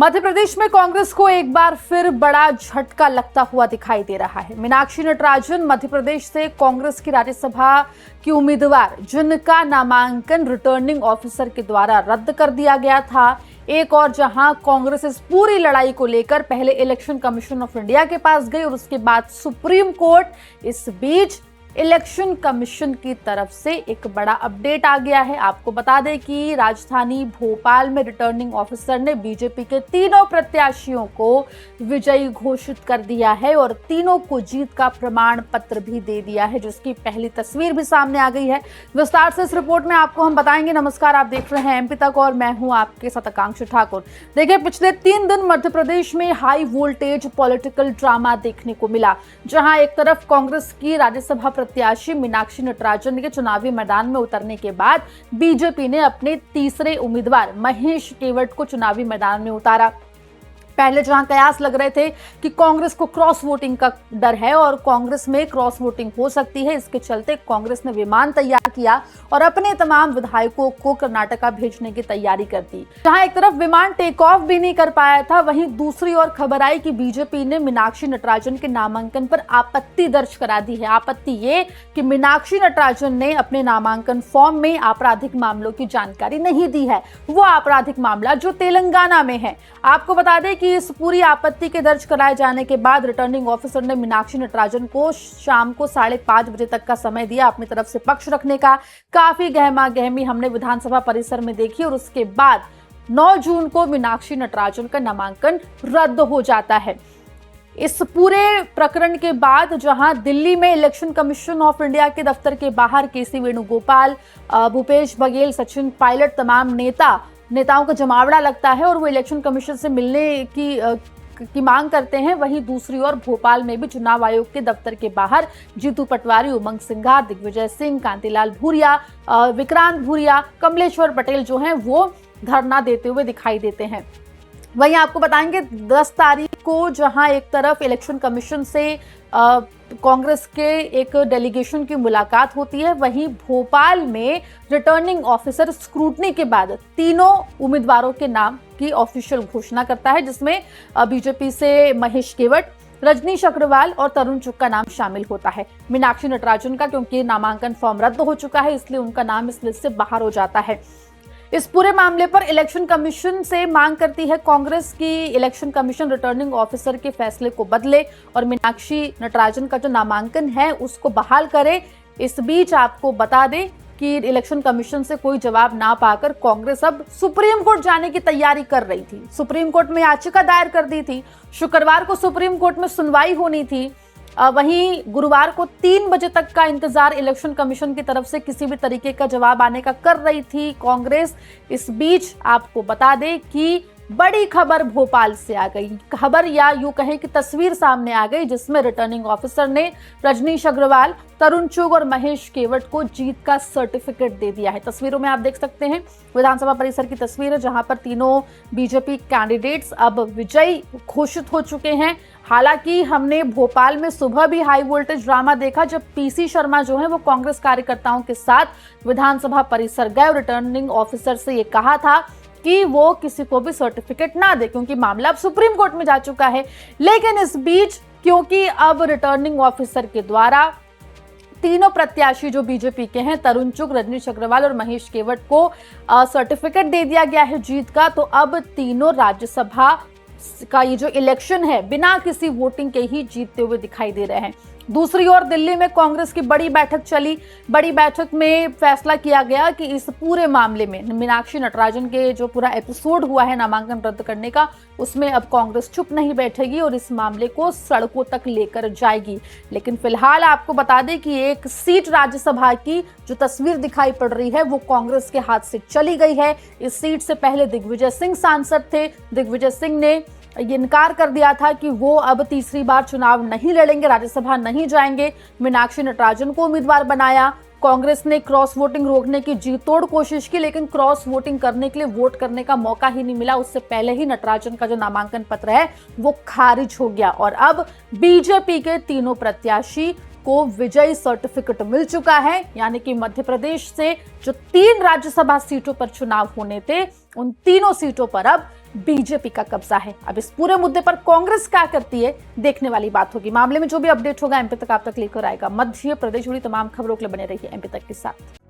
मध्य प्रदेश में कांग्रेस को एक बार फिर बड़ा झटका लगता हुआ दिखाई दे रहा है। मीनाक्षी नटराजन मध्य प्रदेश से कांग्रेस की राज्यसभा की उम्मीदवार, जिनका नामांकन रिटर्निंग ऑफिसर के द्वारा रद्द कर दिया गया था। एक और जहां कांग्रेस इस पूरी लड़ाई को लेकर पहले इलेक्शन कमीशन ऑफ इंडिया के पास गई और उसके बाद सुप्रीम कोर्ट। इस बीच इलेक्शन कमीशन की तरफ से एक बड़ा अपडेट आ गया है। आपको बता दें कि राजधानी भोपाल में रिटर्निंग ऑफिसर ने बीजेपी के तीनों प्रत्याशियों को विजयी घोषित कर दिया है और तीनों को जीत का प्रमाण पत्र भी दे दिया है, जिसकी पहली तस्वीर भी सामने आ गई है। विस्तार से इस रिपोर्ट में आपको हम बताएंगे। नमस्कार, आप देख रहे हैं एमपी तक और मैं हूं आपके साथ आकांक्षा ठाकुर। देखिए, पिछले 3 दिन मध्य प्रदेश में हाई वोल्टेज पॉलिटिकल ड्रामा देखने को मिला, जहां एक तरफ कांग्रेस की राज्यसभा प्रत्याशी मीनाक्षी नटराजन के चुनावी मैदान में उतरने के बाद बीजेपी ने अपने तीसरे उम्मीदवार महेश केवट को चुनावी मैदान में उतारा। पहले जहां कयास लग रहे थे कि कांग्रेस को क्रॉस वोटिंग का डर है और कांग्रेस में क्रॉस वोटिंग हो सकती है, इसके चलते कांग्रेस ने विमान तैयार किया और अपने तमाम विधायकों को कर्नाटका भेजने की तैयारी कर दी। जहां एक तरफ विमान टेक ऑफ भी नहीं कर पाया था, वहीं दूसरी ओर खबर आई कि बीजेपी ने मीनाक्षी नटराजन के नामांकन पर आपत्ति दर्ज करा दी है। आपत्ति ये कि मीनाक्षी नटराजन ने अपने नामांकन फॉर्म में आपराधिक मामलों की जानकारी नहीं दी है, वो आपराधिक मामला जो तेलंगाना में है। आपको बता दें कि इस पूरी आपत्ति के दर्ज कराए जाने के बाद रिटर्निंग ऑफिसर ने मीनाक्षी नटराजन को शाम को 5:30 बजे तक का समय दिया अपनी तरफ से पक्ष रखने का। काफी गहमा गहमी हमने विधानसभा परिसर में देखी और उसके बाद 9 जून को मीनाक्षी नटराजन का नामांकन रद्द हो जाता है। इस पूरे प्रकरण के बाद जहां दिल्ली में इलेक्शन कमीशन ऑफ इंडिया के दफ्तर के बाहर केसी वेणुगोपाल, भूपेश बघेल, सचिन पायलट, तमाम नेताओं का जमावड़ा लगता है और वो इलेक्शन कमीशन से मिलने की मांग करते हैं। वहीं दूसरी ओर भोपाल में भी चुनाव आयोग के दफ्तर के बाहर जीतू पटवारी, उमंग सिंघार, दिग्विजय सिंह, कांतिलाल भूरिया, विक्रांत भूरिया, कमलेश्वर पटेल जो हैं वो धरना देते हुए दिखाई देते हैं। वहीं आपको बताएंगे 10 तारीख को जहां एक तरफ इलेक्शन कमीशन से कांग्रेस के एक डेलीगेशन की मुलाकात होती है, वहीं भोपाल में रिटर्निंग ऑफिसर स्क्रूटनी के बाद तीनों उम्मीदवारों के नाम की ऑफिशियल घोषणा करता है, जिसमें बीजेपी से महेश केवट, रजनीश अग्रवाल और तरुण चुग का नाम शामिल होता है। मीनाक्षी नटराजन का क्योंकि नामांकन फॉर्म रद्द हो चुका है, इसलिए उनका नाम इस लिस्ट से बाहर हो जाता है। इस पूरे मामले पर इलेक्शन कमीशन से मांग करती है कांग्रेस की इलेक्शन कमीशन रिटर्निंग ऑफिसर के फैसले को बदले और मीनाक्षी नटराजन का जो नामांकन है उसको बहाल करे। इस बीच आपको बता दें कि इलेक्शन कमीशन से कोई जवाब ना पाकर कांग्रेस अब सुप्रीम कोर्ट जाने की तैयारी कर रही थी। सुप्रीम कोर्ट में याचिका दायर कर दी थी, शुक्रवार को सुप्रीम कोर्ट में सुनवाई होनी थी। वहीं गुरुवार को 3 बजे तक का इंतजार इलेक्शन कमीशन की तरफ से किसी भी तरीके का जवाब आने का कर रही थी कांग्रेस। इस बीच आपको बता दें कि बड़ी खबर भोपाल से आ गई। खबर या यूं कहें कि तस्वीर सामने आ गई, जिसमें रिटर्निंग ऑफिसर ने रजनीश अग्रवाल, तरुण चुग और महेश केवट को जीत का सर्टिफिकेट दे दिया है। तस्वीरों में आप देख सकते हैं विधानसभा परिसर की तस्वीर है, जहां पर तीनों बीजेपी कैंडिडेट्स अब विजयी घोषित हो चुके हैं। हालांकि हमने भोपाल में सुबह भी हाई वोल्टेज ड्रामा देखा, जब पीसी शर्मा जो है वो कांग्रेस कार्यकर्ताओं के साथ विधानसभा परिसर गए और रिटर्निंग ऑफिसर से ये कहा था कि वो किसी को भी सर्टिफिकेट ना दे, क्योंकि मामला अब सुप्रीम कोर्ट में जा चुका है। लेकिन इस बीच क्योंकि अब रिटर्निंग ऑफिसर के द्वारा तीनों प्रत्याशी जो बीजेपी के हैं, तरुण चुग, रजनीश अग्रवाल और महेश केवट को सर्टिफिकेट दे दिया गया है जीत का, तो अब तीनों राज्यसभा का ये जो इलेक्शन है बिना किसी वोटिंग के ही जीतते हुए दिखाई दे रहे हैं। दूसरी ओर दिल्ली में कांग्रेस की बड़ी बैठक चली। बड़ी बैठक में फैसला किया गया कि इस पूरे मामले में मीनाक्षी नटराजन के जो पूरा एपिसोड हुआ है नामांकन रद्द करने का, उसमें अब कांग्रेस चुप नहीं बैठेगी और इस मामले को सड़कों तक लेकर जाएगी। लेकिन फिलहाल आपको बता दें कि एक सीट राज्यसभा की जो तस्वीर दिखाई पड़ रही है वो कांग्रेस के हाथ से चली गई है। इस सीट से पहले दिग्विजय सिंह सांसद थे। दिग्विजय सिंह ने ये इनकार कर दिया था कि वो अब तीसरी बार चुनाव नहीं लड़ेंगे, राज्यसभा नहीं जाएंगे। मीनाक्षी नटराजन को उम्मीदवार बनाया। कांग्रेस ने क्रॉस वोटिंग रोकने की जी तोड़ कोशिश की, लेकिन क्रॉस वोटिंग करने के लिए वोट करने का मौका ही नहीं मिला। उससे पहले ही नटराजन का जो नामांकन पत्र है वो खारिज हो गया और अब बीजेपी के तीनों प्रत्याशी को विजयी सर्टिफिकेट मिल चुका है। यानी कि मध्य प्रदेश से जो 3 राज्यसभा सीटों पर चुनाव होने थे, उन तीनों सीटों पर अब बीजेपी का कब्जा है। अब इस पूरे मुद्दे पर कांग्रेस क्या करती है, देखने वाली बात होगी। मामले में जो भी अपडेट होगा एमपी तक आप तक लेकर आएगा। मध्य प्रदेश जुड़ी तमाम खबरों के लिए बने रहिए एमपी तक के साथ।